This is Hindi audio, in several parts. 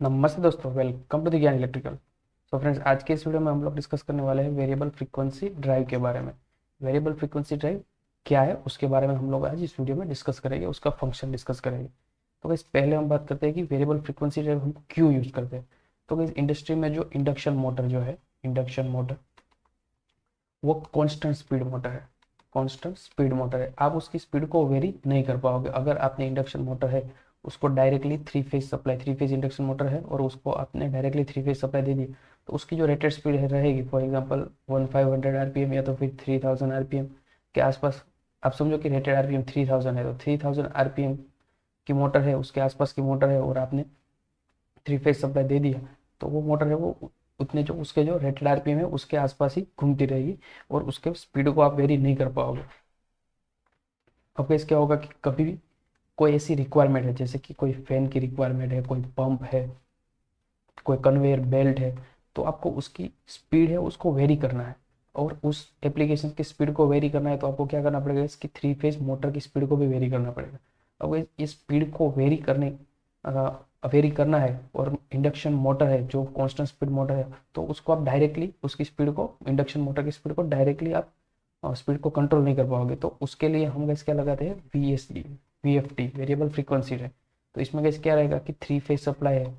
नमस्ते दोस्तों, वेलकम टू द ज्ञान इलेक्ट्रिकल। तो फ्रेंड्स, आज के इस वीडियो में हम लोग डिस्कस करने वाले हैं वेरिएबल फ्रीक्वेंसी ड्राइव के बारे में। वेरिएबल फ्रीक्वेंसी ड्राइव क्या है उसके बारे में हम लोग आज इस वीडियो में डिस्कस करेंगे, उसका फंक्शन डिस्कस करेंगे। तो गाइस, पहले हम बात करते हैं कि वेरिएबल फ्रीक्वेंसी ड्राइव हम क्यों यूज़ करते हैं। तो गाइस, इंडस्ट्री में जो इंडक्शन मोटर जो है, इंडक्शन मोटर वो कांस्टेंट स्पीड मोटर है। कांस्टेंट स्पीड मोटर है, आप उसकी स्पीड को वेरी नहीं कर पाओगे। अगर आपने इंडक्शन मोटर है उसको directly three phase supply, three phase induction motor है और उसको आपने डायरेक्टली थ्री फेज सप्लाई दे दी, तो उसकी जो रेटेड स्पीड है रहेगी फॉर एग्जांपल 1500 आरपीएम या तो फिर 3000 आरपीएम के आसपास। आप समझो कि रेटेड आरपीएम 3000 है, तो 3000 आरपीएम की मोटर है, उसके आसपास की मोटर है और आपने थ्री फेज सप्लाई दे दिया, तो वो मोटर है वो उतने जो उसके जो रेटेड आरपीएम है उसके आसपास ही घूमती रहेगी और उसके स्पीड को आप वेरी नहीं कर पाओगे। अब केस क्या होगा कि कभी भी कोई ऐसी रिक्वायरमेंट है, जैसे कि कोई फैन की रिक्वायरमेंट है, कोई पंप है, कोई कन्वेयर बेल्ट है, तो आपको उसकी स्पीड है उसको वेरी करना है और उस एप्लीकेशन की स्पीड को वेरी करना है, तो आपको क्या करना पड़ेगा, इसकी थ्री फेज मोटर की स्पीड को भी वेरी करना पड़ेगा। अब इस स्पीड को वेरी करना है और इंडक्शन मोटर है जो कांस्टेंट स्पीड मोटर है, तो उसको आप डायरेक्टली उसकी स्पीड को, इंडक्शन मोटर की स्पीड को डायरेक्टली आप स्पीड को कंट्रोल नहीं कर पाओगे। तो उसके लिए हम गैस क्या लगाते हैं, VSD, VFD, वेरिएबल फ्रीक्वेंसी है। तो इसमें गैस क्या रहेगा कि थ्री फेज सप्लाई है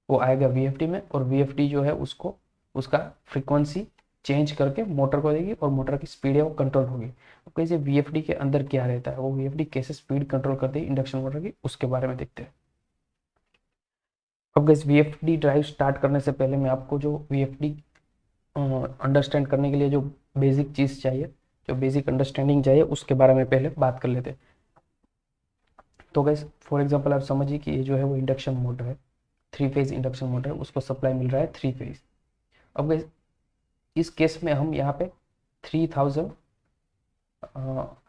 वो आएगा VFD में, और VFD जो है उसको उसका फ्रीक्वेंसी चेंज करके मोटर को देगी और मोटर की स्पीड है वो कंट्रोल होगी। अब कैसे VFD के अंदर क्या रहता है, वो VFD कैसे स्पीड कंट्रोल करती है इंडक्शन मोटर की, उसके बारे में देखते हैं। अब गैस, VFD ड्राइव स्टार्ट करने से पहले मैं आपको जो VFD अंडरस्टैंड करने के लिए जो बेसिक चीज़ चाहिए, जो बेसिक अंडरस्टैंडिंग चाहिए, उसके बारे में पहले बात कर लेते हैं। तो गैस, फॉर एग्जांपल आप समझिए कि ये जो है वो इंडक्शन मोटर है, थ्री फेज इंडक्शन मोटर है, उसको सप्लाई मिल रहा है थ्री फेज। अब गैस, इस केस में हम यहाँ पे 3000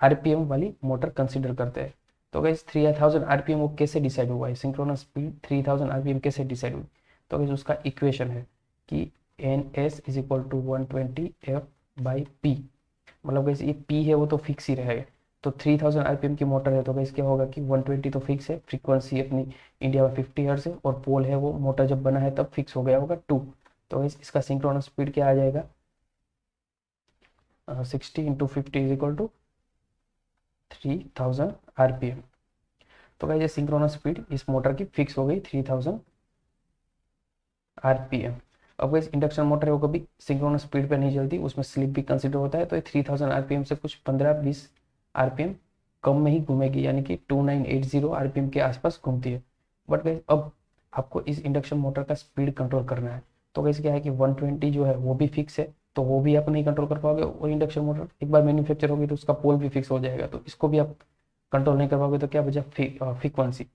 आरपीएम वाली मोटर कंसिडर करते हैं। तो गैस, 3000 आरपीएम वो कैसे डिसाइड हुआ है, सिंक्रोनस स्पीड 3000 आरपीएम कैसे डिसाइड हुई। तो गैस, उसका इक्वेशन है कि NS is equal to 120F/P। मतलब गैस, ये P है वो तो फिक्स ही रहेगा। तो 3000 आरपीएम की मोटर है, तो गैस क्या होगा कि 120 तो फिक्स है, फ्रीक्वेंसी अपनी इंडिया में 50 हर्ट्ज है, और पोल है वो मोटर जब बना है तब फिक्स हो गया होगा 2। तो गैस, इसका सिंक्रोनस स्पीड क्या आ जाएगा, 60 into 50 is equal to 3000 RPM. तो गाइस, ये सिंक्रोनस स्पीड इस मोटर की फिक्स हो गई 3000 आरपीएम। अब गाइस, इंडक्शन मोटर है वो कभी सिंक्रोनस स्पीड पे नहीं चलती, उसमें स्लिप भी कंसिडर होता है, तो ये 3000 आरपीएम से कुछ 15-20 आरपीएम कम में ही घूमेगी, यानी कि 2980 आरपीएम के आसपास घूमती है। बट गाइस, अब आपको इस इंडक्शन मोटर का स्पीड कंट्रोल करना है। तो गाइस, क्या है कि 120 जो है वो भी फिक्स है, तो वो भी आप नहीं कंट्रोल कर पाओगे, और इंडक्शन मोटर एक बार मैन्युफैक्चर होगी तो उसका पोल भी फिक्स हो जाएगा, तो इसको भी आप कंट्रोल नहीं कर पाओगे, तो क्या बचा, फ्रीक्वेंसी।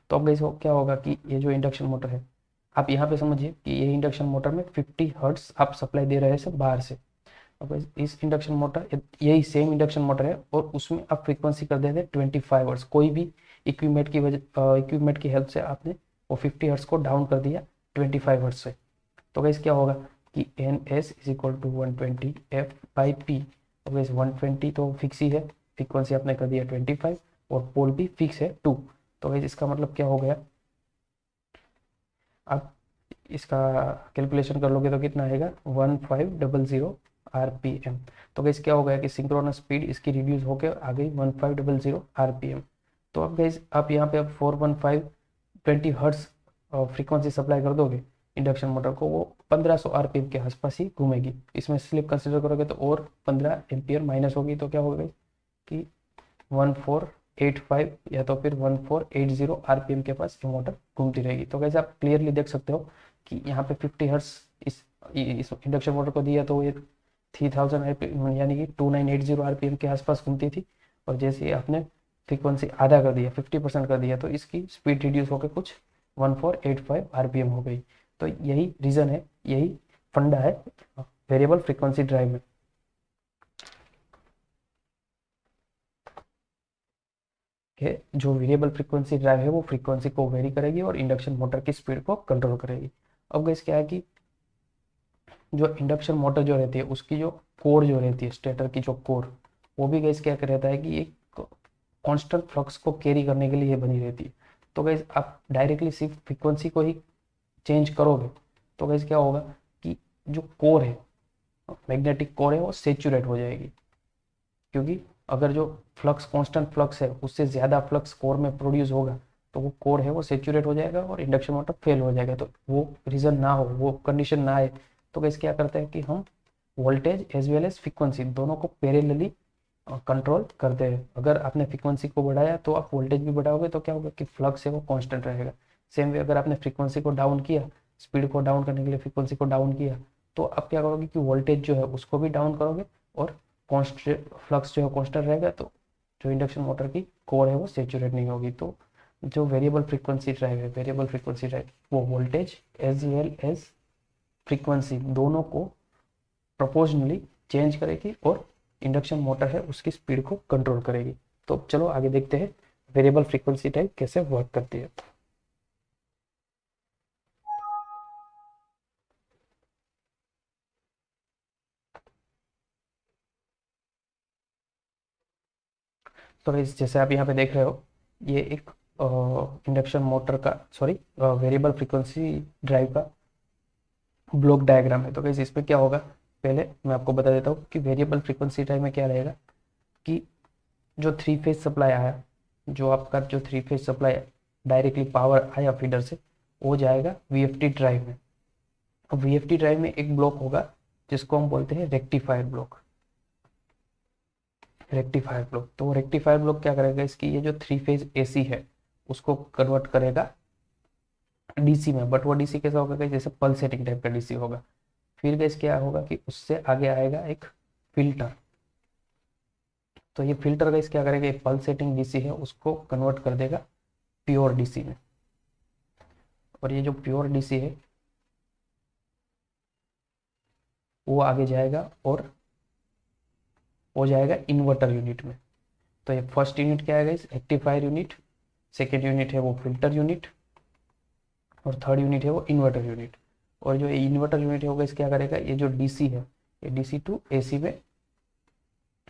तो अब गाइस, क्या होगा कि ये जो इंडक्शन मोटर है, आप यहाँ पे समझिए कि ये इंडक्शन मोटर में 50 हर्ट्स आप सप्लाई दे रहे हैं सब बाहर से। अब इस इंडक्शन मोटर, यही सेम इंडक्शन मोटर है और उसमें आप फ्रीक्वेंसी कर देते हैं 25 हर्ट्स। कोई भी इक्विपमेंट की हेल्प से आपने वो 50 हर्ट्स को डाउन कर दिया 25 हर्ट्स से। तो गाइस, क्या होगा कि NS is equal to 120F/P। अब गाइस, 120 तो फिक्स ही है, फ्रीक्वेंसी आपने कर दिया 25 और पोल भी फिक्स है 2। तो गाइस, इसका मतलब क्या हो गया, आप इसका कैलकुलेशन कर लोगे तो कितना आएगा, 1500 आरपीएम। तो गैस, क्या हो गया कि सिंक्रोनस स्पीड इसकी रिड्यूस होकर आ गई 1500 आरपीएम। तो अब गैस, आप यहाँ पे अब 415 20 हर्ट्स फ्रीक्वेंसी सप्लाई कर दोगे इंडक्शन मोटर को, वो 1500 आरपीएम के आसपास ही घूमेगी। इसमें स्लिप कंसिडर करोगे तो और 15 एम्पियर माइनस होगी, तो क्या होगा कि 1485 या तो फिर 1480 आरपीएम के पास ये मोटर घूमती रहेगी। तो कैसे आप क्लियरली देख सकते हो कि यहाँ पे 50 हर्ट्स इस इंडक्शन मोटर को दिया, तो ये 3000 आरपीएम यानी कि 2980 आरपीएम के आसपास घूमती थी, और जैसे ही आपने फ्रीक्वेंसी आधा कर दिया, 50% कर दिया, तो इसकी स्पीड रिड्यूस होकर कुछ 1485 आरपीएम हो गई। तो यही रीज़न है, यही फंडा है वेरिएबल फ्रीक्वेंसी ड्राइव में, कि जो वेरिएबल फ्रीक्वेंसी ड्राइव है वो फ्रीक्वेंसी को वेरी करेगी और इंडक्शन मोटर की स्पीड को कंट्रोल करेगी। अब गैस, क्या है कि जो इंडक्शन मोटर जो रहती है उसकी जो कोर जो रहती है, स्टेटर की जो कोर, वो भी गैस क्या रहता है कि एक कांस्टेंट फ्लक्स को कैरी करने के लिए बनी रहती है। तो गैस, आप डायरेक्टली सिर्फ फ्रीक्वेंसी को ही चेंज करोगे तो गाइस क्या होगा कि जो कोर है, मैग्नेटिक कोर है, वो सेचुरेट हो जाएगी, क्योंकि अगर जो फ्लक्स कांस्टेंट फ्लक्स है उससे ज़्यादा फ्लक्स कोर में प्रोड्यूस होगा तो वो कोर है वो सेचुरेट हो जाएगा और इंडक्शन मोटर फेल हो जाएगा। तो वो रीज़न ना हो, वो कंडीशन ना आए तो गाइस क्या करते हैं कि हम voltage as well as frequency दोनों को पैरेलली कंट्रोल करते हैं। अगर आपने फ्रीक्वेंसी को बढ़ाया तो आप वोल्टेज भी बढ़ाओगे तो क्या होगा कि फ्लक्स है वो कांस्टेंट रहेगा। सेम वे अगर आपने फ्रीक्वेंसी को डाउन किया, स्पीड को डाउन करने के लिए फ्रीक्वेंसी को डाउन किया, तो आप क्या करोगे कि वोल्टेज जो है उसको भी डाउन करोगे और कॉन्स्टेंट फ्लक्स जो है कांस्टेंट रहेगा, तो जो इंडक्शन मोटर की कोर है वो सेचुरेट नहीं होगी। तो जो वेरिएबल फ्रीक्वेंसी ड्राइव है, वेरिएबल फ्रीक्वेंसी ड्राइव वो voltage as well as frequency दोनों को प्रोपोर्शनली चेंज करेगी और इंडक्शन मोटर है उसकी स्पीड को कंट्रोल करेगी। तो चलो आगे देखते हैं वेरिएबल फ्रीक्वेंसी टाइप कैसे वर्क करती है। तो इस जैसे आप यहाँ पे देख रहे हो, ये एक इंडक्शन मोटर का सॉरी वेरिएबल फ्रीक्वेंसी ड्राइव का ब्लॉक डायग्राम है। तो गाइस इसमें क्या होगा, पहले मैं आपको बता देता हूँ कि वेरिएबल फ्रीक्वेंसी ड्राइव में क्या रहेगा कि जो 3 फेज सप्लाई आया, जो आपका जो 3 फेज सप्लाई डायरेक्टली पावर आया फीडर से, वो जाएगा वीएफटी ड्राइव में। अब वीएफटी ड्राइव में एक ब्लॉक होगा जिसको हम बोलते हैं रेक्टिफायर ब्लॉक। रेक्टिफायर ब्लॉक, तो रेक्टिफायर ब्लॉक क्या करेगा, इसकी ये जो 3 फेज एसी है उसको कन्वर्ट करेगा डीसी में। बट वो डीसी कैसा होगा, जैसे पल्सेटिंग टाइप का डीसी होगा। फिर गैस क्या होगा कि उससे आगे आएगा एक फिल्टर। तो ये फिल्टर गैस क्या करेगा, एक पल्सेटिंग डीसी है उसको कन्वर्ट कर देगा प्योर डीसी में। और ये जो प्योर डीसी है वो आगे जाएगा और हो जाएगा इन्वर्टर यूनिट में। तो ये फर्स्ट यूनिट क्या है, रेक्टिफायर यूनिट, सेकेंड यूनिट है वो फिल्टर यूनिट, और थर्ड यूनिट है वो इन्वर्टर यूनिट। और जो इन्वर्टर यूनिट होगा इस क्या करेगा, ये जो डीसी है ये डीसी टू एसी में,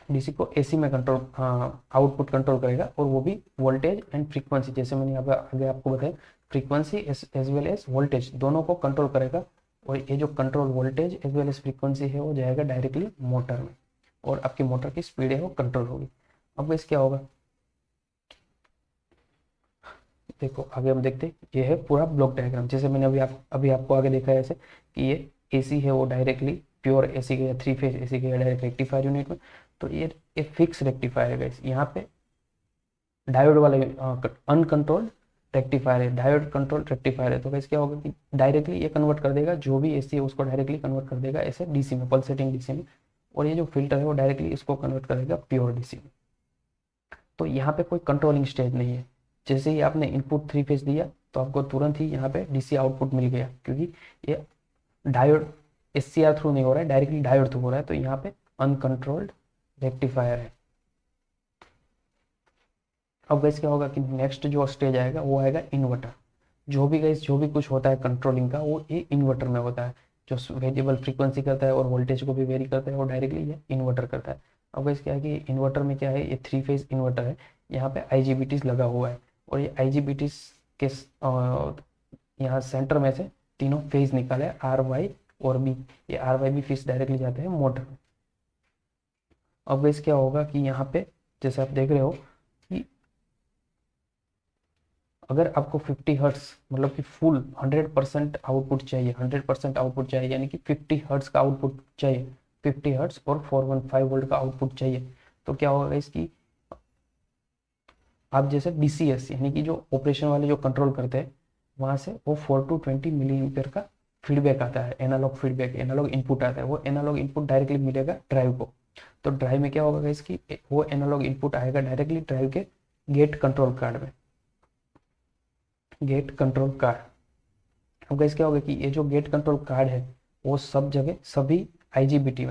डीसी को एसी में कंट्रोल आउटपुट कंट्रोल करेगा, और वो भी वोल्टेज एंड फ्रीक्वेंसी, जैसे मैंने यहाँ पे आगे आपको बताया, frequency as well as voltage दोनों को कंट्रोल करेगा। और ये जो control voltage as well as frequency है वो जाएगा डायरेक्टली मोटर में, और आपकी मोटर की स्पीड है वो कंट्रोल होगी। अब इस क्या होगा, देखो आगे हम देखते हैं, ये है पूरा ब्लॉक डायग्राम। जैसे मैंने अभी आपको आगे देखा है ऐसे कि ये एसी है वो डायरेक्टली प्योर एसी गया, 3 फेज एसी गया डायरेक्ट रेक्टिफायर यूनिट में। तो ये फिक्स रेक्टिफायर है गाइस, यहाँ पे डायोड वाले अनकंट्रोल्ड रेक्टिफायर है, डायोड कंट्रोल रेक्टिफायर है। तो गाइस क्या होगा कि डायरेक्टली ये कन्वर्ट कर देगा, जो भी एसी है उसको डायरेक्टली कन्वर्ट कर देगा ऐसे डीसी में, पल्सेटिंग डीसी में। और ये जो फिल्टर है वो डायरेक्टली इसको कन्वर्ट करेगा प्योर डीसी में। तो यहाँ पे कोई कंट्रोलिंग स्टेज नहीं है। जैसे ही आपने इनपुट 3 फेज दिया तो आपको तुरंत ही यहाँ पे डीसी आउटपुट मिल गया, क्योंकि ये डायोड एससीआर थ्रू नहीं हो रहा है, डायरेक्टली डायोड थ्रू हो रहा है। तो यहाँ पे अनकंट्रोल्ड रेक्टिफायर है। अब गैस क्या होगा कि नेक्स्ट जो स्टेज आएगा वो आएगा इन्वर्टर। जो भी गैस जो भी कुछ होता है कंट्रोलिंग का वो ये इन्वर्टर में होता है, जो वेरिएबल फ्रीक्वेंसी करता है और वोल्टेज को भी वेरी करता है, वो डायरेक्टली ये इन्वर्टर करता है। अब गैस क्या है कि इन्वर्टर में क्या है, ये 3 फेज इन्वर्टर है, यहाँ पे आईजीबीटीज लगा हुआ है, और ये आईजीबीटीज के यहाँ सेंटर में से तीनों फेज निकाले, आर वाई और बी। ये R Y B phase directly जाते हैं मोटर में। अब गैस क्या होगा कि यहाँ पे जैसे आप देख रहे हो कि अगर आपको 50 हर्ट्स मतलब कि फुल 100% आउटपुट चाहिए, 100% आउटपुट चाहिए, यानी कि 50 हर्ट्स का आउटपुट चाहिए, 50 हर्ट्स और 415 वोल्ट का आउटपुट चाहिए, तो क्या होगा इसकी, आप जैसे डीसीएस यानी कि जो ऑपरेशन वाले जो कंट्रोल करते हैं वहाँ से वो 4 to 20 मिली एम्पियर का फीडबैक आता है, एनालॉग फीडबैक, एनालॉग इनपुट आता है। वो एनालॉग इनपुट डायरेक्टली मिलेगा ड्राइव को। तो ड्राइव में क्या होगा इसकी, वो एनालॉग इनपुट आएगा डायरेक्टली ड्राइव के गेट कंट्रोल कार्ड में, गेट कंट्रोल कार्ड। अब गाइस क्या होगा कि ये जो गेट कंट्रोल कार्ड है वो सब जगह सभी आईजीबीटी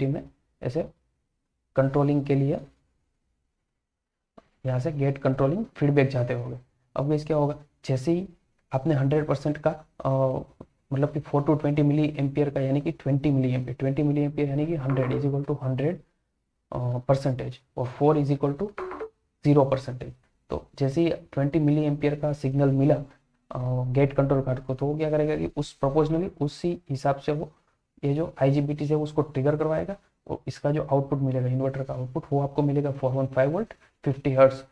में ऐसे कंट्रोलिंग के लिए यहाँ से गेट कंट्रोलिंग फीडबैक जाते होंगे। अब गाइस क्या होगा, जैसे ही आपने 100% का मतलब कि 4 to 20 मिली एम्पियर का, यानी कि 20 मिली एम्पियर, 20 मिली एम्पियर यानी कि 100 इज इक्वल टू 100%, और 4 इज इक्वल टू 0%। तो जैसे ही 20 मिली एम्पियर का सिग्नल मिला गेट कंट्रोल कार्ड को, तो वो क्या करेगा कि उस प्रोपोर्शनली उसी हिसाब से वो ये जो IGBT है उसको ट्रिगर करवाएगा, और इसका जो आउटपुट मिलेगा इन्वर्टर का आउटपुट वो आपको मिलेगा 415 वोल्ट 50 हर्ट्ज।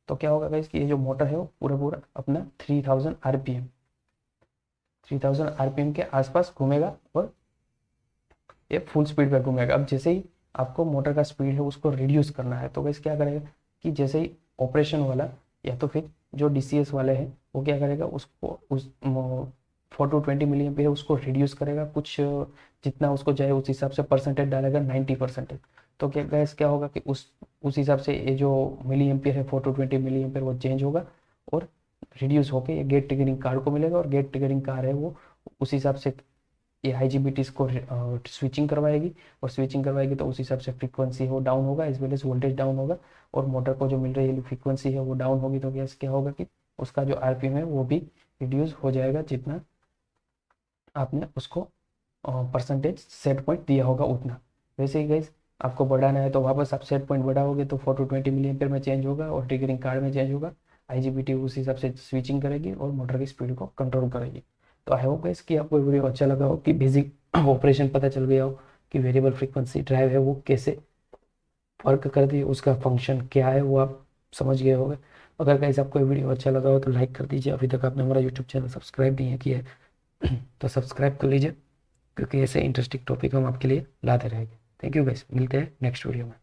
तो क्या होगा गाइस कि ये जो मोटर है वो पूरा पूरा अपना 3000 आरपीएम के आसपास घूमेगा, और ये फुल स्पीड पे घूमेगा। अब जैसे ही आपको मोटर का स्पीड है उसको रिड्यूस करना है, तो गाइस क्या करेगा कि जैसे ही ऑपरेशन वाला या तो फिर जो DCS वाले हैं वो क्या करेगा उसको उस 4 to 20 मिली एम्पीयर है उसको रिड्यूस करेगा, कुछ जितना उसको चाहे उस हिसाब से परसेंटेज डालेगा 90%। तो क्या गैस क्या होगा कि उस हिसाब से ये जो मिली एम्पीयर है 4 to 20 मिली एम्पीयर वो चेंज होगा, और रिड्यूस होके ये गेट ट्रिगरिंग कार्ड को मिलेगा, और गेट ट्रिगरिंग कार्ड है वो उस हिसाब से ये IGBTs को स्विचिंग करवाएगी, और स्विचिंग करवाएगी तो उस हिसाब से फ्रीक्वेंसी है वो डाउन होगा, as well as voltage down होगा, और मोटर को जो मिल रही है फ्रीक्वेंसी है वो डाउन होगी। तो क्या होगा कि उसका जो RPM है वो भी रिड्यूस हो जाएगा, जितना आपने उसको परसेंटेज सेट पॉइंट दिया होगा उतना। वैसे ही गाइस आपको बढ़ाना है तो वापस आप सेट पॉइंट बढ़ाओगे तो 4 to 20 मिली एम्पीयर में चेंज होगा, और ट्रिगरिंग कार्ड में चेंज होगा, IGBT उस हिसाब से स्विचिंग करेगी और मोटर की स्पीड को कंट्रोल करेगी। तो आई होप गाइस कि आपको वीडियो अच्छा लगा हो, कि बेसिक ऑपरेशन पता चल गया हो कि वेरिएबल फ्रीक्वेंसी ड्राइव है वो कैसे वर्क करती है, उसका फंक्शन क्या है वो आप समझ गए होंगे। अगर गाइस आपको वीडियो अच्छा लगा हो तो लाइक कर दीजिए, अभी तक आपने हमारा यूट्यूब चैनल सब्सक्राइब नहीं किया है तो सब्सक्राइब कर लीजिए, क्योंकि ऐसे इंटरेस्टिंग टॉपिक हम आपके लिए लाते रहेंगे। थैंक यू गाइस, मिलते हैं नेक्स्ट वीडियो में।